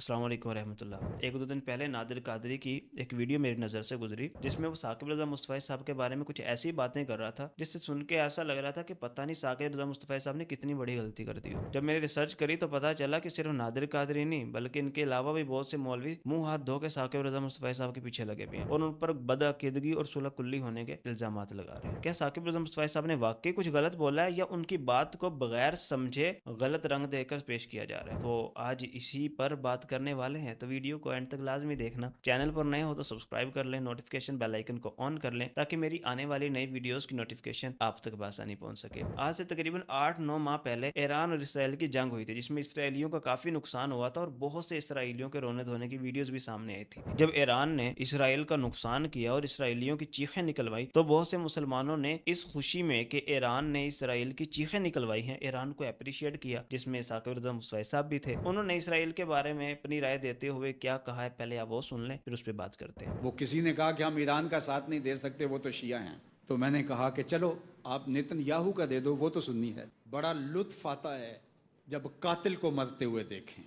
अस्सलाम वालेकुम रहमत उल्लाह। एक दो दिन पहले नादिर कादरी की एक वीडियो मेरी नज़र से गुजरी जिसमें वो साकिब रज़ा मुस्तफ़ी साहब के बारे में कुछ ऐसी बातें कर रहा था जिससे सुन के ऐसा लग रहा था कि पता नहीं साकिब रज़ा मुस्तफ़ी साहब ने कितनी बड़ी गलती कर दी हो। जब मैंने रिसर्च करी तो पता चला कि सिर्फ नादिर कादरी नहीं बल्कि इनके अलावा भी बहुत से मौलवी मुंह हाथ धो के साकिब रज़ा मुस्तफ़ी साहब के पीछे लगे हुए हैं और उन पर बदअकीदगी और सुलह कुल्ली होने के इल्ज़ाम लगा रहे हैं। क्या साकिब रज़ा मुस्तफ़ी साहब ने वाकई कुछ गलत बोला है या उनकी बात को बगैर समझे गलत रंग देकर पेश किया जा रहा है? तो आज इसी पर बात करने वाले हैं, तो वीडियो को एंड तक लाजमी देखना। चैनल पर नए हो तो सब्सक्राइब कर लें, नोटिफिकेशन बेल आइकन को ऑन कर लें ताकि मेरी आने वाली नई वीडियोस की नोटिफिकेशन आप तक बआसानी पहुंच सके। आज से तकरीबन 8-9 माह पहले ईरान और इसराइल की जंग हुई थी जिसमें इसराइलियों का काफी नुकसान हुआ था और बहुत से इसराइलियों के रोने धोने की वीडियोस भी सामने आई थी। जब ईरान ने इसराइल का नुकसान किया और इसराइलियों की चीखें निकलवाई तो बहुत से मुसलमानों ने इस खुशी में कि ईरान ने इसराइल की चीखें निकलवाई हैं ईरान को अप्रिशिएट किया, जिसमें साकिब रज़ा मुस्तफ़ी साहब भी थे। उन्होंने इसराइल के बारे में अपनी राय देते हुए क्या कहा है पहले आप वो सुन लें, फिर उस पर बात करते हैं। वो किसी ने कहा कि हम ईरान का साथ नहीं दे सकते, वो तो शिया हैं। तो मैंने कहा कि चलो आप नेतन्याहू का दे दो, वो तो सुन्नी है। बड़ा लुत्फ आता है जब कातिल को मरते हुए देखें।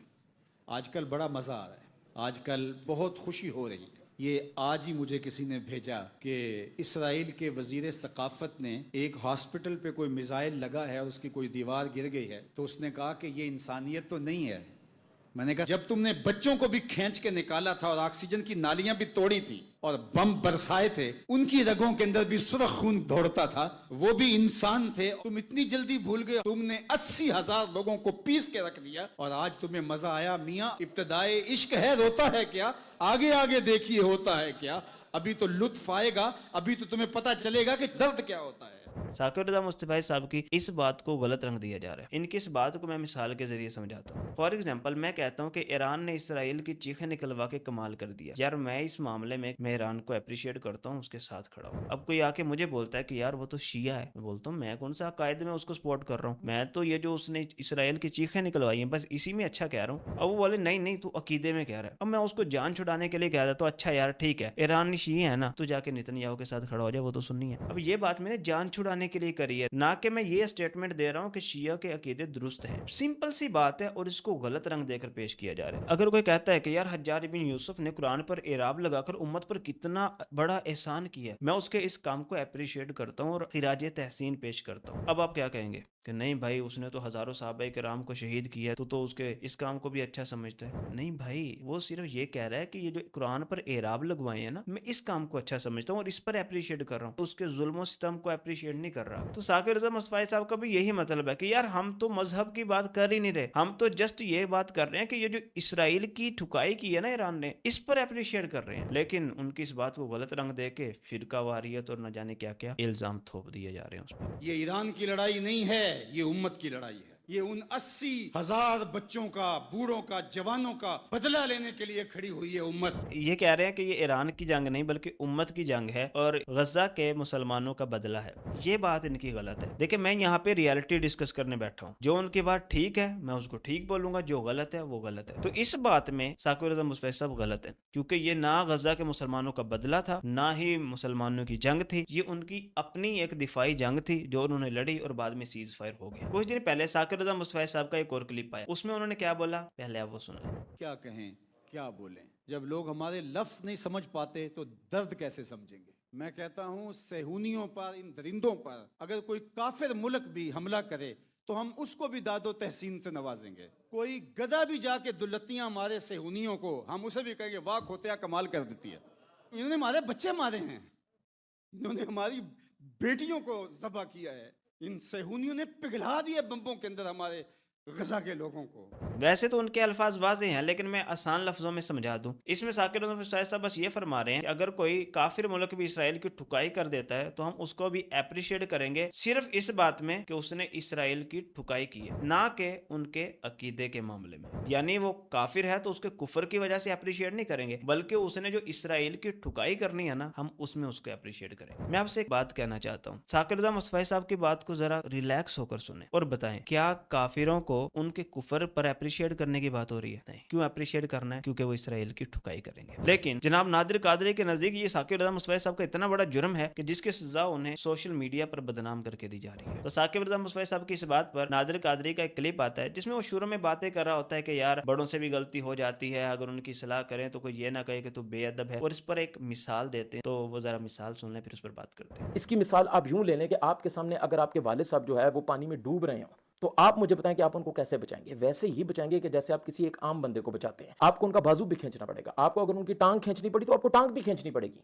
आजकल बड़ा मज़ा आ रहा है, आजकल बहुत खुशी हो रही है। ये आज ही मुझे किसी ने भेजा कि इसराइल के वजीर सकाफत ने एक हॉस्पिटल पे कोई मिसाइल लगा है और उसकी कोई दीवार गिर गई है, तो उसने कहा कि ये इंसानियत तो नहीं है। मैंने कहा जब तुमने बच्चों को भी खींच के निकाला था और ऑक्सीजन की नालियां भी तोड़ी थी और बम बरसाए थे, उनकी रगों के अंदर भी सुर्ख खून दौड़ता था, वो भी इंसान थे। तुम इतनी जल्दी भूल गए, तुमने 80,000 लोगों को पीस के रख दिया और आज तुम्हें मजा आया। मियां इब्तदाए इश्क है, रोता है क्या, आगे आगे देखिए होता है क्या। अभी तो लुत्फ आएगा, अभी तो तुम्हें पता चलेगा कि दर्द क्या होता है। साकिब रज़ा मुस्तफ़ी साहब की इस बात को गलत रंग दिया जा रहा है। इनकी इस बात को मैं मिसाल के जरिए समझाता हूँ। फॉर एग्जाम्पल मैं कहता हूँ कि ईरान ने इसराइल की चीखें निकलवा के कमाल कर दिया। यार मैं इस मामले में मैं ईरान को अप्रिशिएट करता हूँ, उसके साथ खड़ा हूँ। अब कोई आके मुझे बोलता है कि यार वो तो शिया है, मैं बोलता हूँ मैं कौन सा अकायद में उसको सपोर्ट कर रहा हूँ, मैं तो ये जो उसने इसराइल की चीखें निकलवाई हैं बस इसी में अच्छा कह रहा हूँ। अब वो बोले नहीं नहीं तू अकीदे में कह रहा है। अब मैं उसको जान छुड़ाने के लिए कह देता हूँ अच्छा यार ठीक है ईरानी शिया है ना, तू जाके नेतन्याहू के साथ खड़ा हो जाए, वो तो सुन्नी है। अब ये बात मैंने जान छुड़ाने के लिए करी है, ना कि मैं ये स्टेटमेंट दे रहा हूँ कि शिया के अकीदे दुरुस्त हैं। सिंपल सी बात है और इसको गलत रंग देकर पेश किया जा रहा है। अगर कोई कहता है कि यार हज्जाज बिन यूसुफ ने कुरान पर एराब लगाकर उम्मत पर कितना बड़ा एहसान किया, मैं उसके इस काम को अप्रिशिएट करता हूँ और खिराज तहसीन पेश करता हूँ। अब आप क्या कहेंगे कि नहीं भाई उसने तो हजारों सहाबा किराम को शहीद किया, तो उसके इस काम को भी अच्छा समझता है। नहीं भाई, वो सिर्फ ये कह रहा है कि ये जो कुरान पर एराब लगवाए हैं ना, मैं इस काम को अच्छा समझता हूँ और इस पर अप्रिशिएट कर रहा हूँ, उसके जुल्म सितम को अप्रिशिएट नहीं कर रहा। तो साकिब रज़ा मुस्तफ़ी साहब का भी यही मतलब है कि यार हम तो मजहब की बात कर ही नहीं रहे, हम तो जस्ट ये बात कर रहे हैं कि ये जो इसराइल की ठुकाई की है ना ईरान ने, इस पर अप्रिशिएट कर रहे हैं। लेकिन उनकी इस बात को गलत रंग दे के फिरका वारियत और न जाने क्या क्या इल्जाम थोप दिए जा रहे हैं उस पर। ये ईरान की लड़ाई नहीं है, ये उम्मत की लड़ाई है। ये उन 80,000 बच्चों का, बूढ़ों का, जवानों का बदला लेने के लिए खड़ी हुई है उम्मत। ये कह रहे हैं कि ये ईरान की जंग नहीं बल्कि उम्मत की जंग है और गजा के मुसलमानों का बदला है। ये बात इनकी गलत है। देखिए मैं यहाँ पे रियलिटी डिस्कस करने बैठा हूँ, जो उनकी बात ठीक है मैं उसको ठीक बोलूंगा, जो गलत है वो गलत है। तो इस बात में साकिब रज़ा मुस्तफ़ी साहब गलत है क्योंकि ये ना गजा के मुसलमानों का बदला था, ना ही मुसलमानों की जंग थी। ये उनकी अपनी एक दिफाई जंग थी जो उन्होंने लड़ी और बाद में सीज फायर हो गया। कुछ दिन पहले साकिब रज़ा मुस्तफ़ी साहब का एक और क्लिप आया, उसमें उन्होंने क्या बोला पहले आप वो सुन लें। क्या कहें, क्या बोलें, जब लोग हमारे लफ्ज नहीं समझ पाते तो दर्द कैसे समझेंगे। मैं कहता हूं सेहूनियों पर, इन दरिंदों पर अगर कोई काफिर मुल्क भी हमला करे तो हम उसको भी दादो तहसीन से नवाजेंगे। कोई गधा भी जाके दुलत्तियां मारे सेहूनियों को, हम उसे भी कहेंगे वाह खोतिया कमाल कर देती है। इन्होंने हमारे बच्चे मारे हैं, इन्होंने हमारी बेटियों को ज़बह किया है, इन सेहूनियों ने पिघला दिए बम्बों के अंदर हमारे गजा के लोगों को। वैसे तो उनके अल्फाज वाज़ेह हैं लेकिन मैं आसान लफ्जों में समझा दूं। इसमें साकिब रज़ा मुस्तफ़ी साहब बस ये फरमा रहे हैं कि अगर कोई काफिर मुल्क भी इसराइल की ठुकाई कर देता है तो हम उसको भी अप्रिशिएट करेंगे, सिर्फ इस बात में कि उसने इसराइल की ठुकाई की है, ना कि उनके अकीदे के मामले में। यानी वो काफिर है तो उसके कुफर की वजह से अप्रिशिएट नहीं करेंगे, बल्कि उसने जो इसराइल की ठुकाई करनी है ना, हम उसमें उसको अप्रिशिएट करेंगे। मैं आपसे एक बात कहना चाहता हूँ, साकिब रज़ा मुस्तफ़ी साहब की बात को जरा रिलैक्स होकर सुने और बताएं, क्या काफिरों को उनके कुफर पर अप्रिशिएट करने की बात हो रही है। नहीं, क्यों अप्रिशिएट करना है? क्योंकि वो इसराइल की ठुकाई करेंगे। लेकिन जनाब नादिर कादरी के नजदीक ये साकिब रज़ा मुस्तफा साहब का इतना बड़ा जुर्म है कि जिसकी सजा उन्हें सोशल मीडिया पर बदनाम करके दी जा रही है। तो साकिब रज़ा मुस्तफा साहब की इस बात पर नादिर कादरी का एक क्लिप आता है जिसमें वो शुरू में बातें कर रहा होता है कि यार बड़ों से भी गलती हो जाती है, अगर उनकी सलाह करें तो कोई ये ना कहे कि तू बेअदब है, और इस पर एक मिसाल देते हैं। तो वो जरा मिसाल सुन लें फिर उस पर बात करते हैं। इसकी मिसाल आप यूं ले लें कि आपके सामने अगर आपके वालिद साहब जो है वो पानी में डूब रहे हो, तो आप मुझे बताएं कि आप उनको कैसे बचाएंगे? वैसे ही बचाएंगे कि जैसे आप किसी एक आम बंदे को बचाते हैं। आपको उनका बाजू भी खींचना पड़ेगा, आपको अगर उनकी टांग खींचनी पड़ी तो आपको टांग भी खींचनी पड़ेगी।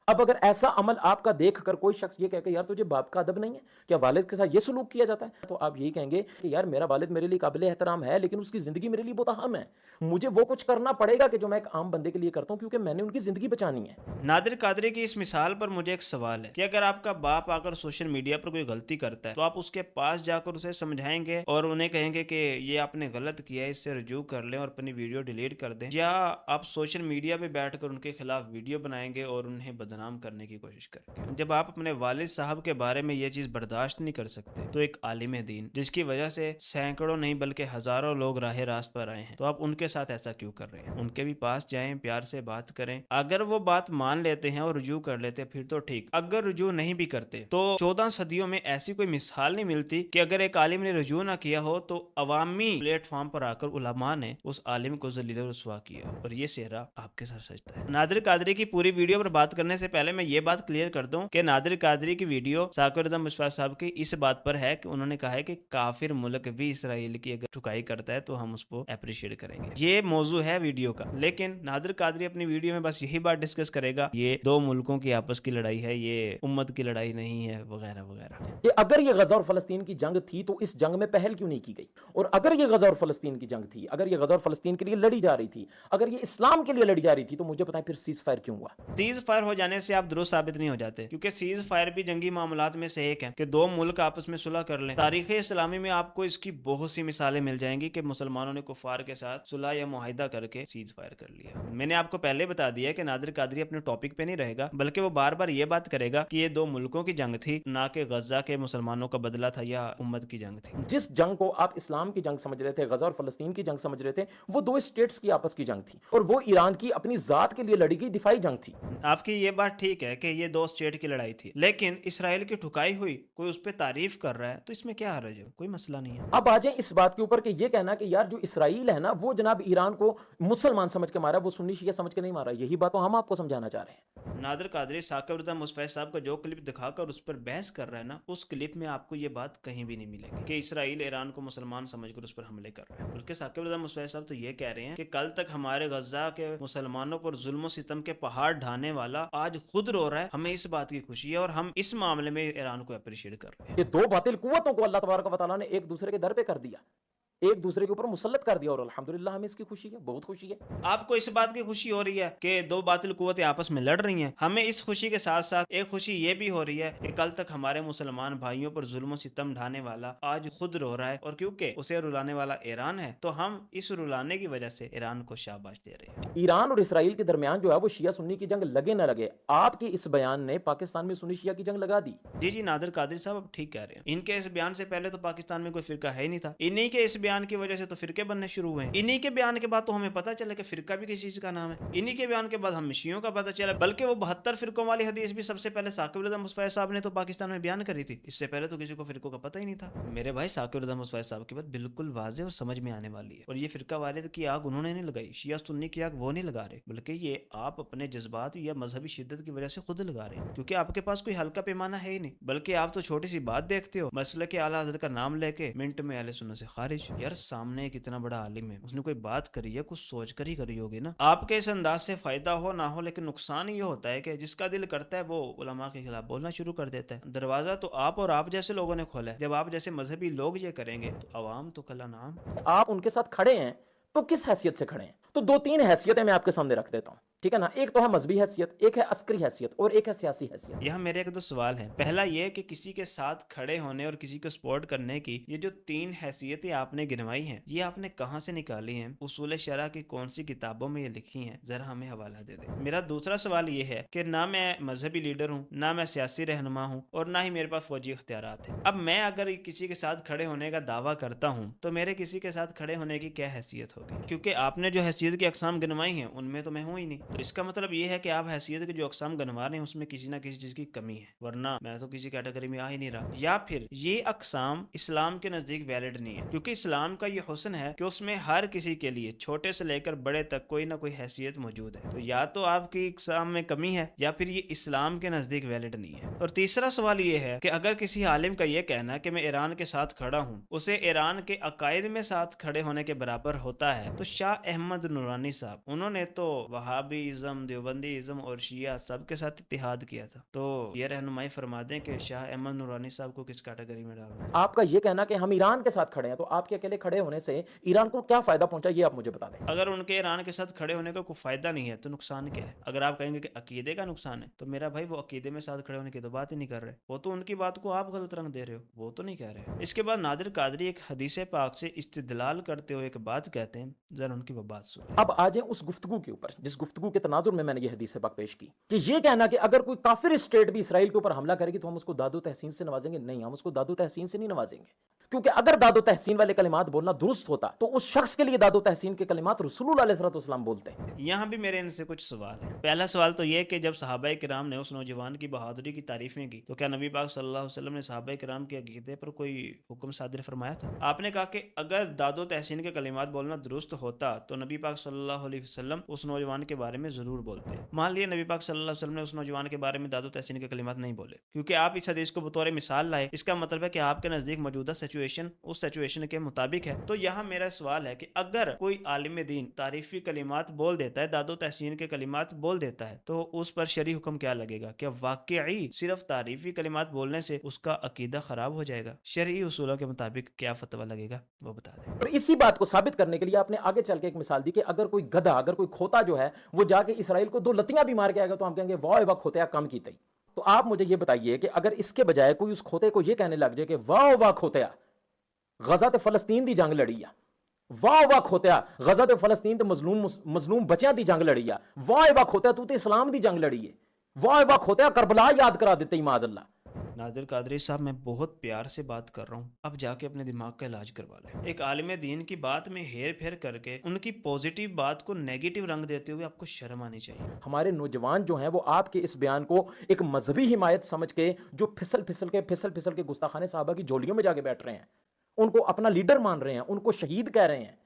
अब अगर ऐसा अमल आपका देख कर कोई शख्स ये कहे कि यार तुझे बाप का अदब नहीं है, क्या वालिद के साथ ये सलूक किया जाता है, तो आप यही कहेंगे कि यार मेरा वालिद मेरे लिए काबिल एहतराम है, लेकिन उसकी जिंदगी मेरे लिए बहुत अहम है। मुझे वो कुछ करना पड़ेगा कि जो मैं एक आम बंदे के लिए करता हूं, क्योंकि मैंने उनकी जिंदगी बचानी है। नादिर कादरी की इस मिसाल पर मुझे एक सवाल है कि अगर आपका बाप आकर सोशल मीडिया पर कोई गलती करता है तो आप उसके पास जाकर उसे समझाएंगे और उन्हें कहेंगे कि ये आपने गलत किया है, इससे रुजू कर लें और अपनी वीडियो डिलीट कर दें, या आप सोशल मीडिया पे बैठकर उनके खिलाफ वीडियो बनाएंगे और उन्हें बदनाम करने की कोशिश करेंगे? जब आप अपने वालिद साहब के बारे में ये चीज बर्दाश्त नहीं कर सकते तो एक आलिम दीन जिसकी वजह से सैकड़ों नहीं बल्कि हजारों लोग राह रास्त पर आए हैं, तो आप उनके साथ ऐसा क्यों कर रहे हैं? उनके भी पास जाएं, प्यार से बात करें। अगर वो बात मान लेते हैं और रुजू कर लेते फिर तो ठीक, अगर रुजू नहीं भी करते तो 14 सदियों में ऐसी कोई मिसाल नहीं मिलती कि अगर एक आलिम ने रुजू ना किया हो तो अवामी प्लेटफॉर्म पर आकर उलमा ने उस आलिम को ज़लील और रुस्वा किया, और ये सेहरा आपके साथ सजता है। नादिर कादरी की पूरी वीडियो पर बात करने से पहले मैं ये बात क्लियर कर दूं कि नादिर कादरी की वीडियो साकिब रज़ा मुस्तफा साहब की इस बात पर है कि उन्होंने कहा है कि काफिर मुल्क भी इसराइल की अगर ठुकाई करता है तो हम उसको अप्रिशिएट करेंगे। ये मौजू है वीडियो का, लेकिन नादिर कादरी अपनी वीडियो में बस यही बात डिस्कस करेगा, ये दो मुल्कों की आपस की लड़ाई है, ये उम्मत की लड़ाई नहीं है, वगैरह वगैरह। कि अगर ये गजा और फलस्तीन की जंग थी तो इस जंग में पहल क्यों नहीं की गई? और अगर ये गजा और फलस्तीन की जंग थी, अगर ये गजा और फलस्तीन के लिए लड़ी जा रही थी, अगर ये इस्लाम के लिए लड़ी जा रही थी, तो मुझे बताएं फिर सीज फायर क्यों हुआ? सीज फायर हो जाने से आप दुरुस्त साबित नहीं हो जाते, क्योंकि सीज फायर भी जंगी मामलात में से एक है कि दो मुल्क आपस में सुलह कर लें। तारीख इस्लामी में आपको इसकी बहुत सी मिसालें मिल जाएंगी कि मुसलमानों ने कुफार के साथ सुलह या मुआहिदा करके सीज फायर कर लिया। मैंने आपको पहले बता दिया कि नादिर कादरी अपने टॉपिक पे नहीं रहेगा, बल्कि वो बार बार ये बात करेगा कि ये दो मुल्कों की जंग थी, ना कि गजा के मुसलमानों का बदला था या उम्मत की जंग थी। जिस जंग को आप इस्लाम की जंग समझ रहे थे, गजा और फलस्तीन की जंग समझ रहे थे, वो दो स्टेट्स की आपस की जंग थी, और वो ईरान की अपनी जात के लिए लड़ी गई दिफाई जंग थी। आपकी ये बात ठीक है कि ये दो स्टेट की लड़ाई थी, लेकिन इसराइल की ठुकाई हुई, कोई उस पर तारीफ कर रहा है तो इसमें क्या हर्ज है? कोई मसला नहीं है। अब आ जाए इस बात के ऊपर कि ये कहना कि यार जो इसराइल है ना वो जनाब ईरान को मुसलमान समझ के मारा, वो सुन्नी शिया समझ के नहीं मारा। यही बात तो हम आपको समझाना चाह रहे हैं। नादिर कादरी साकिब रज़ा मुस्तफा साहब का जो क्लिप दिखाकर उस पर बहस कर रहा है ना, उस क्लिप में आपको ये बात कहीं भी नहीं मिलेगी कि इसराइल ईरान को मुसलमान समझकर उस पर हमले कर रहा है। बल्कि साकिब रज़ा मुस्तफा साहब तो ये कह रहे हैं कि कल तक हमारे गजा के मुसलमानों पर जुल्म सितम के पहाड़ ढाने वाला आज खुद रो रहा है, हमें इस बात की खुशी है और हम इस मामले में ईरान को अप्रिशिएट कर रहे हैं। ये दो बातिल कुव्वतों को अल्लाह तबारक व तआला ने एक दूसरे के दर पे कर दिया, एक दूसरे के ऊपर मुसल्लत कर दिया, और अल्हम्दुलिल्लाह हमें इसकी खुशी है, बहुत खुशी है। आपको इस बात की खुशी हो रही है कि दो बातिल कुव्वतें आपस में लड़ रही हैं। हमें इस खुशी के साथ साथ एक खुशी ये भी हो रही है कि कल तक हमारे मुसलमान भाइयों पर जुल्म सितम ढाने वाला आज खुद रो रहा है, और क्योंकि उसे रुलाने वाला ईरान है तो हम इस रुलाने की वजह से ईरान को शाबाश दे रहे हैं। ईरान और इसराइल के दरमियान जो है वो शिया सुन्नी की जंग लगे ना लगे, आपके इस बयान ने पाकिस्तान में सुन्नी शिया की जंग लगा दी। जी नादिर कादरी साहब अब ठीक कह रहे हैं। इनके इस बयान से पहले तो पाकिस्तान में कोई फिरका है ही नहीं था, इन्हीं के इस बयान की वजह से तो फिरके बनने शुरू हुए। इन्हीं के बयान के बाद तो हमें पता चला कि फिरका भी किसी चीज का नाम है। इन्हीं के बयान के बाद हम शियों का पता चला, बल्कि वो 72 फिरकों वाली हदीस भी सबसे पहले साकिब रज़ा मुस्तफा साहब ने तो पाकिस्तान में बयान करी थी। इससे पहले तो किसी को फिरकों का पता ही नहीं था। मेरे भाई साकिब रज़ा मुस्तफा साहब की बात बिल्कुल वाज़ेह और समझ में आने वाली है, और ये फिरका वालिद की आग उन्होंने नहीं लगाई, शिया सुन्नी की आग वो नहीं लगा रहे, बल्कि ये आप अपने जज्बात या मजहबी शिद्दत की वजह से खुद लगा रहे हैं, क्योंकि आपके पास कोई हल्का पैमाना है ही नहीं, बल्कि आप तो छोटी सी बात देखते हो, मसले के आला हज़रत का नाम लेके मिनट में अहले सुन्नत से खारिज। यार सामने एक इतना बड़ा आलिम है, उसने कोई बात करी है, कुछ सोच कर ही करी होगी ना। आपके इस अंदाज से फायदा हो ना हो, लेकिन नुकसान ये होता है कि जिसका दिल करता है वो उलमा के खिलाफ बोलना शुरू कर देता है। दरवाजा तो आप और आप जैसे लोगों ने खोला है। जब आप जैसे मजहबी लोग ये करेंगे तो अवाम तो कला नाम। आप उनके साथ खड़े हैं تو کس حیثیت سے کھڑے ہیں؟ تو دو تین حیثیتیں میں آپ کے سامنے رکھ دیتا ہوں، ٹھیک ہے نا؟ ایک تو ہے مذہبی حیثیت، ایک ہے عسکری حیثیت، اور ایک ہے سیاسی حیثیت۔ یہاں میرے ایک دو سوال ہیں۔ پہلا یہ کہ کسی کے ساتھ کھڑے ہونے اور کسی کو سپورٹ کرنے کی یہ جو 3 حیثیتیں آپ نے گنوائی ہیں، یہ آپ نے کہاں سے نکالی ہیں؟ اصول شرع کی کون سی کتابوں میں یہ لکھی ہیں؟ ذرا ہمیں حوالہ دے دیں۔ میرا دوسرا سوال یہ ہے کہ نہ میں مذہبی لیڈر ہوں، نہ میں سیاسی رہنما ہوں، اور نہ ہی میرے پاس فوجی اختیارات ہیں۔ اب میں اگر کسی کے ساتھ کھڑے ہونے کا دعویٰ کرتا ہوں تو میرے کسی کے ساتھ کھڑے ہونے کی کیا حیثیت ہوگی؟ کیونکہ آپ نے جو حیثیت کی اقسام گنوائی ہیں ان میں تو میں ہوں ہی نہیں۔ تو اس کا مطلب یہ ہے کہ آپ حیثیت کے جو اقسام گنوا رہے ہیں اس میں کسی نہ کسی چیز کی کمی ہے، ورنہ میں تو کسی کیٹیگری میں آ ہی نہیں رہا۔ یا پھر یہ اقسام اسلام کے نزدیک ویلڈ نہیں ہے، کیونکہ اسلام کا یہ حسن ہے کہ اس میں ہر کسی کے لیے چھوٹے سے لے کر بڑے تک کوئی نہ کوئی حیثیت موجود ہے۔ تو یا تو آپ کی اقسام میں کمی ہے یا پھر یہ اسلام کے نزدیک ویلڈ نہیں ہے۔ اور تیسرا سوال یہ ہے کہ اگر کسی عالم کا یہ کہنا کہ میں ایران کے ساتھ کھڑا ہوں اسے ایران کے عقائد میں ساتھ کھڑے ہونے کے برابر ہوتا ہے، تو شاہ احمد نورانی صاحب انہوں نے تو وہابی ازم، دیوبندی ازم اور شیعہ سب کے ساتھ اتحاد کیا تھا۔ تو یہ رہنمائی فرما دیں کہ شاہ احمد نورانی صاحب کو کس کیٹیگری میں ڈالنا ہے؟ آپ کا یہ کہنا کہ ہم ایران کے ساتھ کھڑے ہیں، تو آپ کے اکیلے کھڑے ہونے سے ایران کو کیا فائدہ پہنچا، یہ آپ مجھے بتا دیں۔ اگر ان کے ایران کے ساتھ کھڑے ہونے کا کوئی فائدہ نہیں ہے تو نقصان کیا ہے؟ اگر آپ کہیں گے کہ عقیدے کا نقصان ہے تو میرا بھائی وہ عقیدے میں ساتھ کھڑے ہونے کی تو بات ہی نہیں کر رہے، وہ تو ان کی بات کو آپ غلط رنگ دے رہے ہو، وہ تو نہیں کہہ رہے۔ اس کے بعد نادر قادری ایک حدیث پاک سے استدلال کرتے ہوئے ایک بات کہتے ہیں، ذرا ان کی وہ بات سنیں۔ اب آ جائیں اس گفتگو کے اوپر جس گفتگو کے تناظر میں نے یہ حدیث پاک پیش کی کہ یہ کہنا کہ اگر کوئی کافر اسٹیٹ بھی اسرائیل کے اوپر حملہ کرے گی تو ہم اس کو داد و تحسین سے نوازیں گے، نہیں، ہم اس کو داد و تحسین سے نہیں نوازیں گے، کیونکہ اگر داد و تحسین والے کلمات بولنا درست ہوتا تو اس شخص کے لیے داد و تحسین کے کلمات رسول اللہ علیہ السلام بولتے ہیں۔ یہاں بھی میرے ان سے کچھ سوال ہیں۔ پہلا سوال تو یہ کہ جب صحابہ کرام نے اس نوجوان کی بہادری کی تعریفیں کی تو کیا نبی پاک صلی اللہ علیہ وسلم نے صحابہ کرام کے عقیدے پر کوئی حکم صادر فرمایا تھا؟ آپ نے کہا کہ اگر داد و تحسین کے کلمات بولنا درست ہوتا تو نبی پاک صلی اللہ علیہ وسلم اس نوجوان کے بارے میں ضرور بولتے۔ مان لیے نبی پاک صلی اللہ علیہ وسلم نے اس نوجوان کے بارے میں داد و تحسین کے کلمات نہیں بولے، کیونکہ آپ اس حدیث کو بطور مثال لائے، اس کا مطلب ہے کہ آپ کے نزدیک موجودہ سچویشن اس سچویشن کے مطابق ہے۔ تو یہاں میرا سوال ہے کہ اگر کوئی عالم دین تعریفی کلمات بول دیتا ہے، داد و تحسین کے کلمات بول دیتا ہے، تو اس پر شرعی حکم کیا لگے گا؟ کیا واقعی صرف تعریفی کلمات بولنے سے اس کا عقیدہ خراب ہو جائے گا؟ شرعی اصولوں کے مطابق کیا فتویٰ لگے گا وہ بتا دیں۔ اور اسی بات کو ثابت کرنے کے لیے آپ نے آگے چل کے ایک مثال دی کہ اگر کوئی گدھا، اگر کوئی کھوتا جو ہے وہ جا کے اسرائیل کو 2 لتیاں بھی مار کے آئے گا تو ہم کہیں گے واہ واہ کھوتیا کم کی تئی۔ تو آپ مجھے یہ بتائیے کہ اگر اس کے بجائے کوئی اس کھوتے کو یہ کہنے لگ جائے کہ واہ واہ کھوتیا غزہ تے فلسطین دی جنگ لڑی ہے، واہ واہ کھوتیا غزہ تے فلسطین تے مظلوم بچیاں دی جنگ لڑی ہے، واہ واہ کھوتیا تو تے اسلام دی جنگ لڑی ہے، واہ واہ کھوتیا کربلا یاد کرا دیتے ہی معاذ اللہ۔ نادر قادری صاحب میں بہت پیار سے بات کر رہا ہوں، اب جا کے اپنے دماغ کا علاج کروا لیں۔ ایک عالم دین کی بات میں ہیر پھیر کر کے ان کی پوزیٹیو بات کو نیگیٹو رنگ دیتے ہوئے آپ کو شرم آنی چاہیے۔ ہمارے نوجوان جو ہیں وہ آپ کے اس بیان کو ایک مذہبی حمایت سمجھ کے جو پھسل پھسل کے گستاخانہ صحابہ کی جولیوں میں جا کے بیٹھ رہے ہیں، ان کو اپنا لیڈر مان رہے ہیں، ان کو شہید کہہ رہے ہیں،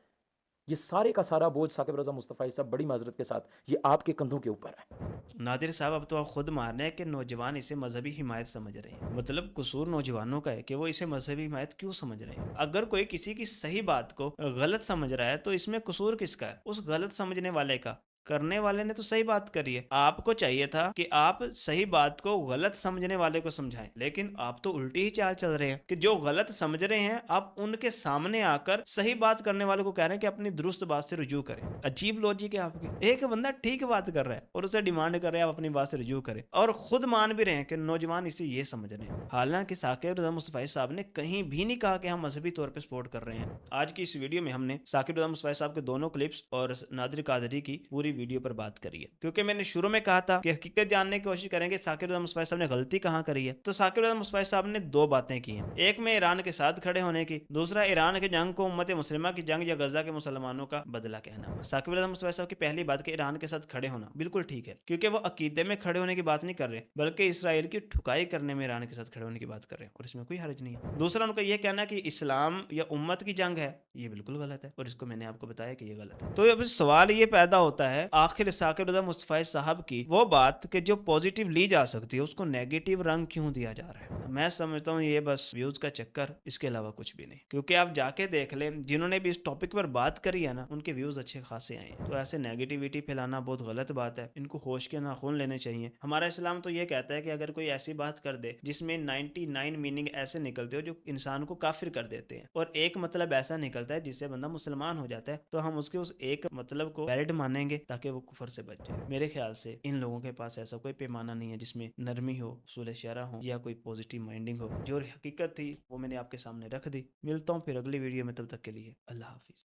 یہ سارے کا سارا بوجھ ثاقب رضا مصطفی صاحب بڑی معذرت کے ساتھ یہ آپ کے کندھوں کے اوپر ہے۔ نادر صاحب اب تو آپ خود مان رہے ہیں کہ نوجوان اسے مذہبی حمایت سمجھ رہے ہیں، مطلب قصور نوجوانوں کا ہے کہ وہ اسے مذہبی حمایت کیوں سمجھ رہے ہیں؟ اگر کوئی کسی کی صحیح بات کو غلط سمجھ رہا ہے تو اس میں قصور کس کا ہے؟ اس غلط سمجھنے والے کا۔ کرنے والے نے تو صحیح بات کری ہے، آپ کو چاہیے تھا کہ آپ صحیح بات کو غلط سمجھنے والے کو سمجھائیں، لیکن آپ تو الٹی ہی چال چل رہے ہیں کہ جو غلط سمجھ رہے ہیں آپ ان کے سامنے آ کر صحیح بات کرنے والے کو کہہ رہے ہیں کہ اپنی درست بات سے رجوع کریں۔ عجیب لوجک ہے آپ کی، ایک بندہ ٹھیک بات کر رہا ہے اور اسے ڈیمانڈ کر رہے ہیں آپ اپنی بات سے رجوع کریں، اور خود مان بھی رہے ہیں کہ نوجوان اسے یہ سمجھ رہے ہیں۔ حالانکہ ثاقب رضا مصطفی صاحب نے کہیں بھی نہیں کہا کہ ہم مذہبی طور پہ سپورٹ کر رہے ہیں۔ آج کی اس ویڈیو میں ہم نے ثاقب رضا مصطفی صاحب کے دونوں کلپس اور نادر قادری کی پوری ویڈیو پر بات کری، کیونکہ میں نے شروع میں کہا تھا کہ حقیقت جاننے کی کوشش کریں گے ثاقب رضا مصطفی صاحب نے غلطی کہاں کری ہے۔ تو ثاقب رضا مصطفی صاحب نے 2 باتیں کی ہیں، ایک میں ایران کے ساتھ کھڑے ہونے کی، دوسرا ایران کی جنگ کو امت مسلمہ کی جنگ یا غزہ کے مسلمانوں کا بدلہ کہنا۔ ثاقب رضا مصطفی صاحب کی پہلی بات کہ ایران کے ساتھ کھڑے ہونا بالکل ٹھیک ہے، کیونکہ وہ عقیدے میں کھڑے ہونے کی بات نہیں کر رہے بلکہ اسرائیل کی ٹھکائی کرنے میں ایران کے ساتھ کھڑے ہونے کی بات کر رہے ہیں، اور اس میں کوئی حرج نہیں ہے۔ دوسرا ان کا یہ کہنا کہ اسلام یا امت کی جنگ ہے، یہ بالکل غلط ہے، اور اس کو میں نے آپ کو بتایا کہ یہ غلط ہے۔ تو اب سوال یہ پیدا ہوتا ہے है आखिर साकिब रज़ा मुस्तफ़ा साहब की वो बात कि जो पॉजिटिव ली जा सकती है उसको नेगेटिव रंग क्यों दिया जा रहा है। मैं समझता हूँ ये बस व्यूज का चक्कर, इसके अलावा कुछ भी नहीं। क्योंकि आप जाके देख लें जिन्होंने भी इस टॉपिक पर बात करी है ना, उनके व्यूज अच्छे खासे आए हैं। तो ऐसे नेगेटिविटी फैलाना बहुत गलत बात है, इनको होश के नाखून लेने चाहिए। हमारा इस्लाम तो ये कहता है कि अगर कोई ऐसी बात कर दे जिसमें 99 मीनिंग ऐसे निकलते हो जो इंसान को काफिर कर देते हैं और एक मतलब ऐसा निकलता है जिससे बंदा मुसलमान हो जाता है, तो हम उसके उस एक मतलब को वैलिड मानेंगे ताकि वो कुफर से बच जाए। मेरे ख्याल से इन लोगों के पास ऐसा कोई पैमाना नहीं है जिसमें नरमी हो, सूल शरा हो या कोई पॉजिटिव माइंडिंग हो। जो हकीकत थी वो मैंने आपके सामने रख दी। मिलता हूँ फिर अगली वीडियो में, तब तक के लिए अल्लाह हाफिज।